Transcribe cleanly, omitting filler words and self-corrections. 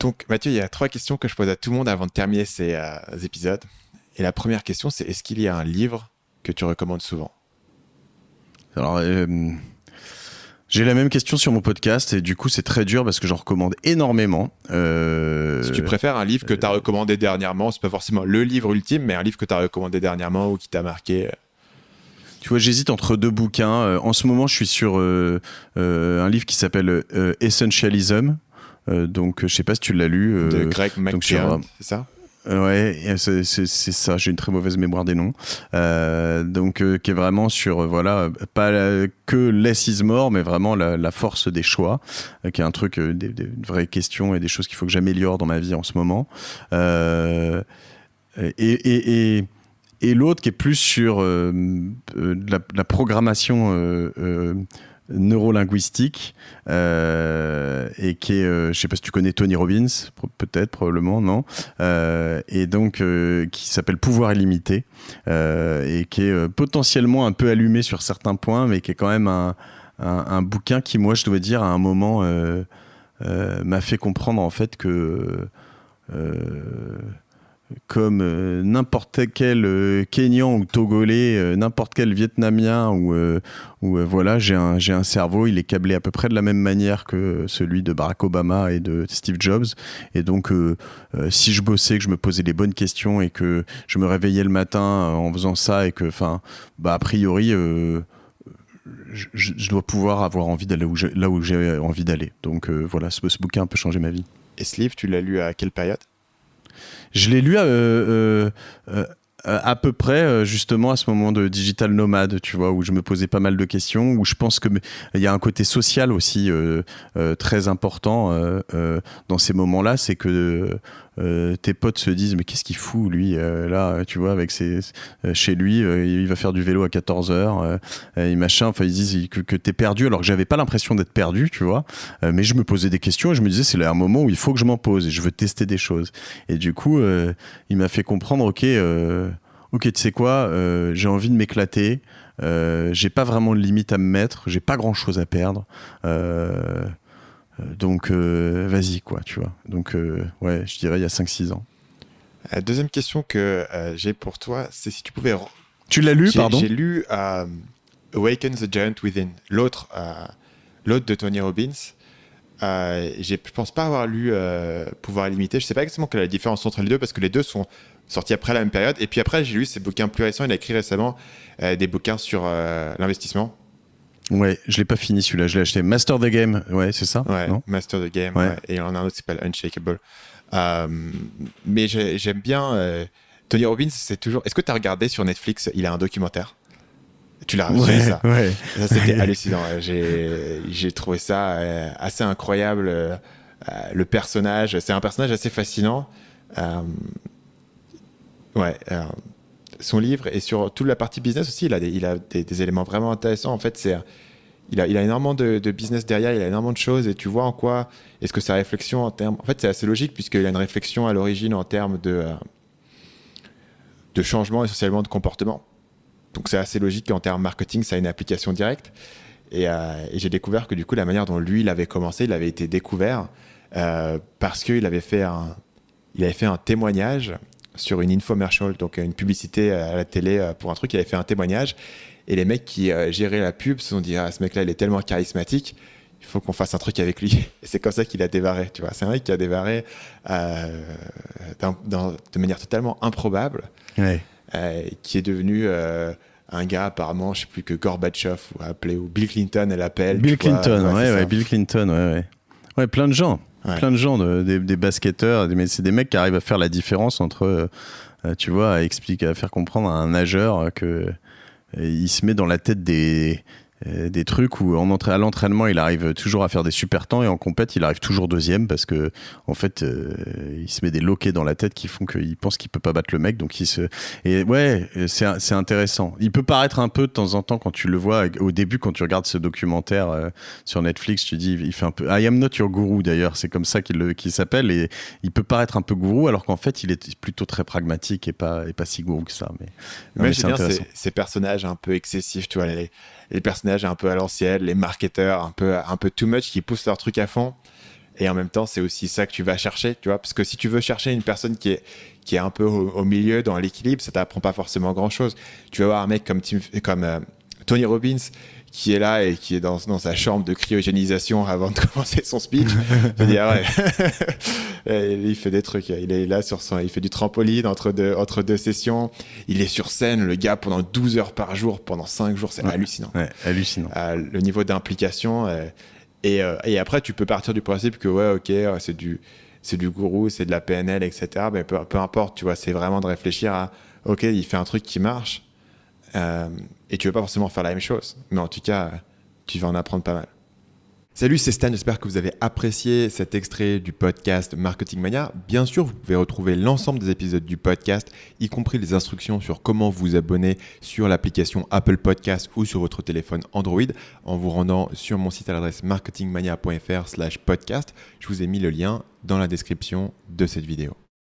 Donc, Mathieu, il y a 3 questions que je pose à tout le monde avant de terminer ces épisodes. Et la première question, c'est est-ce qu'il y a un livre que tu recommandes souvent? Alors, j'ai la même question sur mon podcast et du coup, c'est très dur parce que j'en recommande énormément. Si tu préfères un livre que tu as recommandé dernièrement, c'est pas forcément le livre ultime, mais un livre que tu as recommandé dernièrement ou qui t'a marqué. Tu vois, j'hésite entre 2 bouquins. En ce moment, je suis sur un livre qui s'appelle Essentialism. Donc, je sais pas si tu l'as lu. De Greg McKeown, c'est ça? Ouais, c'est ça. J'ai une très mauvaise mémoire des noms. Qui est vraiment sur pas que less is more, mais vraiment la force des choix, qui est un truc, des vraies questions et des choses qu'il faut que j'améliore dans ma vie en ce moment. Et l'autre qui est plus sur la programmation neurolinguistique et qui est, je sais pas si tu connais Tony Robbins, peut-être, probablement, non, et donc qui s'appelle Pouvoir illimité et qui est potentiellement un peu allumé sur certains points, mais qui est quand même un bouquin qui, moi, je dois dire, à un moment m'a fait comprendre en fait que comme n'importe quel Kényan ou Togolais, n'importe quel Vietnamien ou voilà, j'ai un cerveau, il est câblé à peu près de la même manière que celui de Barack Obama et de Steve Jobs. Et donc, si je bossais, que je me posais les bonnes questions et que je me réveillais le matin en faisant ça et que, a priori, je dois pouvoir avoir envie d'aller là où j'ai envie d'aller. Donc voilà, ce bouquin a un peu changé ma vie. Et ce livre, tu l'as lu à quelle période? Je l'ai lu à peu près justement à ce moment de digital nomade, tu vois, où je me posais pas mal de questions, où je pense que il y a un côté social aussi très important dans ces moments-là, c'est que tes potes se disent mais qu'est-ce qu'il fout lui là, tu vois, avec chez lui il va faire du vélo à 14h et machin, enfin ils disent que t'es perdu, alors que j'avais pas l'impression d'être perdu, tu vois, mais je me posais des questions et je me disais c'est là un moment où il faut que je m'en pose et je veux tester des choses. Et du coup il m'a fait comprendre ok, tu sais quoi, j'ai envie de m'éclater, j'ai pas vraiment de limite à me mettre, j'ai pas grand chose à perdre, donc vas-y quoi, tu vois. Donc ouais, je dirais il y a 5-6 ans. Deuxième question que j'ai pour toi, c'est si tu pouvais... Tu l'as lu, pardon? J'ai lu Awaken the Giant Within, l'autre de Tony Robbins. Je pense pas avoir lu Pouvoir illimité. Je sais pas exactement quelle est la différence entre les deux parce que les deux sont sortis après la même période. Et puis après, j'ai lu ses bouquins plus récents. Il a écrit récemment des bouquins sur l'investissement. Ouais, je l'ai pas fini celui-là, je l'ai acheté. Master the Game, ouais, c'est ça? Ouais, non Master the Game. Ouais. Ouais. Et il y en a un autre qui s'appelle Unshakable. Mais j'aime bien Tony Robbins. C'est toujours. Est-ce que tu as regardé sur Netflix? Il a un documentaire. Tu l'as reçu, ça. Ouais. Ça, c'était hallucinant. J'ai trouvé ça assez incroyable. Le personnage, c'est un personnage assez fascinant. Son livre et sur toute la partie business aussi, il a des éléments vraiment intéressants. En fait, il a énormément de business derrière, il a énormément de choses et tu vois en quoi est-ce que sa réflexion en termes... En fait, c'est assez logique puisqu'il a une réflexion à l'origine en termes de changement essentiellement de comportement. Donc, c'est assez logique qu'en termes marketing, ça a une application directe. Et j'ai découvert que du coup, la manière dont lui, il avait commencé, il avait été découvert parce qu'il avait fait un témoignage sur une infomercial, donc une publicité à la télé pour un truc. Il avait fait un témoignage et les mecs qui géraient la pub se sont dit ce mec-là, il est tellement charismatique, il faut qu'on fasse un truc avec lui. Et c'est comme ça qu'il a démarré, tu vois. C'est un mec qui a démarré de manière totalement improbable, Ouais. qui est devenu un gars apparemment, je sais plus, que Gorbatchev ou appelé, ou Bill Clinton elle appelle. Bill Clinton, ouais, Bill Clinton, ouais. Ouais, plein de gens. Ouais. Plein de gens, des basketteurs, mais c'est des mecs qui arrivent à faire la différence entre, tu vois, à faire comprendre à un nageur que il se met dans la tête des trucs où à l'entraînement il arrive toujours à faire des super temps et en compète il arrive toujours deuxième parce que en fait il se met des loquets dans la tête qui font qu'il pense qu'il peut pas battre le mec, donc et ouais, c'est intéressant. Il peut paraître un peu de temps en temps quand tu le vois au début, quand tu regardes ce documentaire sur Netflix, tu dis il fait un peu I am not your guru, d'ailleurs c'est comme ça qu'il s'appelle, et il peut paraître un peu gourou alors qu'en fait il est plutôt très pragmatique et pas si gourou que ça, mais j'aime bien ces personnages un peu excessifs, tu vois, les personnages un peu à l'ancienne, les marketeurs un peu too much qui poussent leur truc à fond. Et en même temps, c'est aussi ça que tu vas chercher, tu vois. Parce que si tu veux chercher une personne qui est un peu au milieu, dans l'équilibre, ça t'apprend pas forcément grand-chose. Tu vas voir un mec comme Tony Robbins qui est là et qui est dans sa chambre de cryogénisation avant de commencer son speech. Je veux dire, ouais. Il fait des trucs. Il est là il fait du trampoline entre deux sessions. Il est sur scène, le gars, pendant 12 heures par jour, pendant 5 jours. C'est hallucinant. Ouais, hallucinant. Le niveau d'implication. Et après, tu peux partir du principe que, ouais, ok, c'est du gourou, c'est de la PNL, etc. Mais peu importe, tu vois, c'est vraiment de réfléchir à, ok, il fait un truc qui marche. Et tu veux pas forcément faire la même chose, mais en tout cas, tu vas en apprendre pas mal. Salut, c'est Stan, j'espère que vous avez apprécié cet extrait du podcast Marketing Mania. Bien sûr, vous pouvez retrouver l'ensemble des épisodes du podcast, y compris les instructions sur comment vous abonner sur l'application Apple Podcast ou sur votre téléphone Android, en vous rendant sur mon site à l'adresse marketingmania.fr/podcast. Je vous ai mis le lien dans la description de cette vidéo.